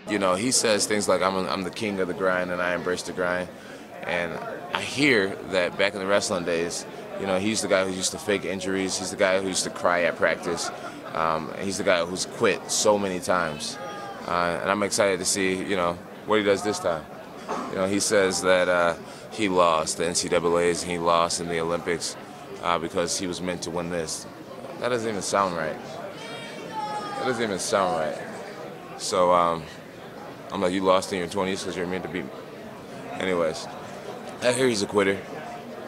You know, he says things like, I'm the king of the grind and I embrace the grind. And I hear that back in the wrestling days, you know, he's the guy who used to fake injuries. He's the guy who used to cry at practice. And he's the guy who's quit so many times. And I'm excited to see, you know, what he does this time. You know, he says that he lost the NCAAs and he lost in the Olympics because he was meant to win this. That doesn't even sound right. That doesn't even sound right. So I'm like, you lost in your 20s because you're meant to beat me. Anyways, I hear he's a quitter,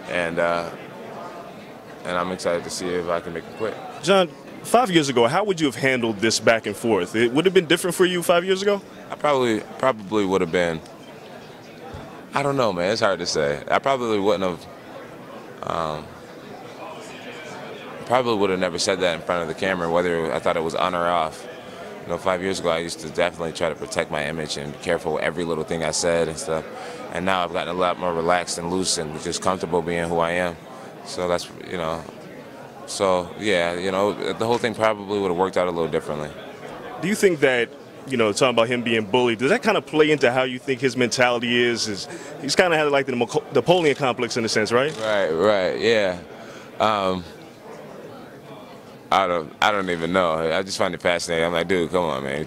and I'm excited to see if I can make him quit. John, 5 years ago, how would you have handled this back and forth? It would have been different for you 5 years ago? I probably would have been. I don't know, man. It's hard to say. I probably wouldn't have. Probably would have never said that in front of the camera, whether I thought it was on or off. You know, 5 years ago, I used to definitely try to protect my image and be careful with every little thing I said and stuff. And now I've gotten a lot more relaxed and loose and just comfortable being who I am. So that's, you know, so yeah, you know, the whole thing probably would have worked out a little differently. Do you think that, you know, talking about him being bullied, does that kind of play into how you think his mentality is he's kind of had like the Napoleon complex in a sense, right? Right, yeah. I don't even know. I just find it fascinating. I'm like, dude, come on, man.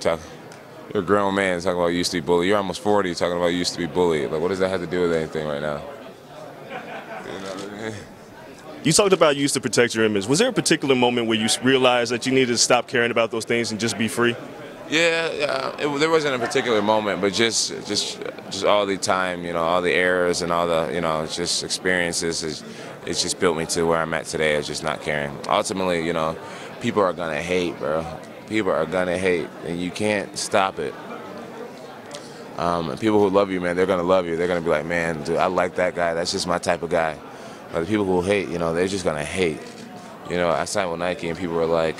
You're a grown man talking about you used to be bullied. You're almost 40 talking about you used to be bullied. Like, what does that have to do with anything right now? You know what I mean? You talked about you used to protect your image. Was there a particular moment where you realized that you needed to stop caring about those things and just be free? Yeah, there wasn't a particular moment, but just all the time, you know, all the errors and all the, you know, just experiences, it's just built me to where I'm at today of just not caring. Ultimately, you know, people are gonna hate, bro. People are gonna hate, and you can't stop it. And people who love you, man, they're gonna love you. They're gonna be like, man, dude, I like that guy. That's just my type of guy. But the people who hate, you know, they're just gonna hate. You know, I signed with Nike, and people were like,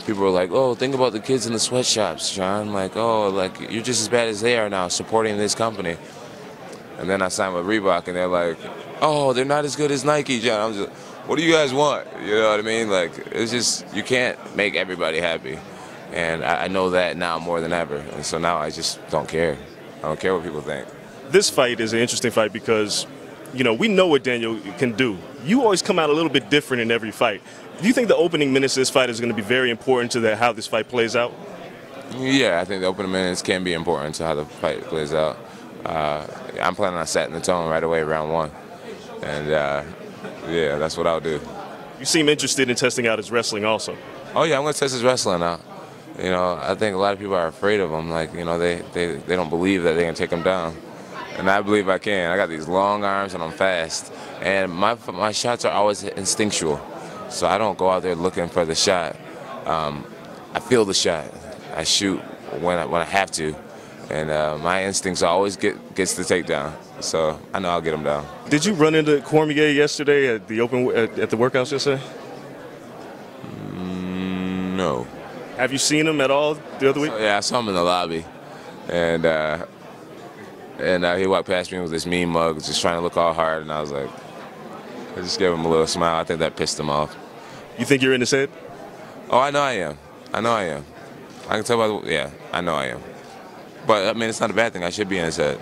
oh, think about the kids in the sweatshops, John. Like, oh, like, you're just as bad as they are now supporting this company. And then I signed with Reebok, and they're like, oh, they're not as good as Nike, John. I'm just, what do you guys want? You know what I mean? Like, it's just, you can't make everybody happy. And I know that now more than ever. And so now I just don't care. I don't care what people think. This fight is an interesting fight because, you know, we know what Daniel can do. You always come out a little bit different in every fight. Do you think the opening minutes of this fight is going to be very important to how this fight plays out? Yeah, I think the opening minutes can be important to how the fight plays out. I'm planning on setting the tone right away, round one. And, yeah, that's what I'll do. You seem interested in testing out his wrestling also. Oh, yeah, I'm going to test his wrestling out. You know, I think a lot of people are afraid of him. Like, you know, they don't believe that they can take him down. And I believe I can. I got these long arms and I'm fast. And my shots are always instinctual. So I don't go out there looking for the shot. I feel the shot. I shoot when I have to. And my instincts always gets the takedown. So I know I'll get him down. Did you run into Cormier yesterday at the at the workouts yesterday? No. Have you seen him at all the other week? Yeah, I saw him in the lobby. And he walked past me with this mean mug, just trying to look all hard. And I was like, I just gave him a little smile. I think that pissed him off. You think you're in his head? Oh, I know I am. I know I am. I can tell by the, yeah, I know I am. But, I mean, it's not a bad thing. I should be in his head.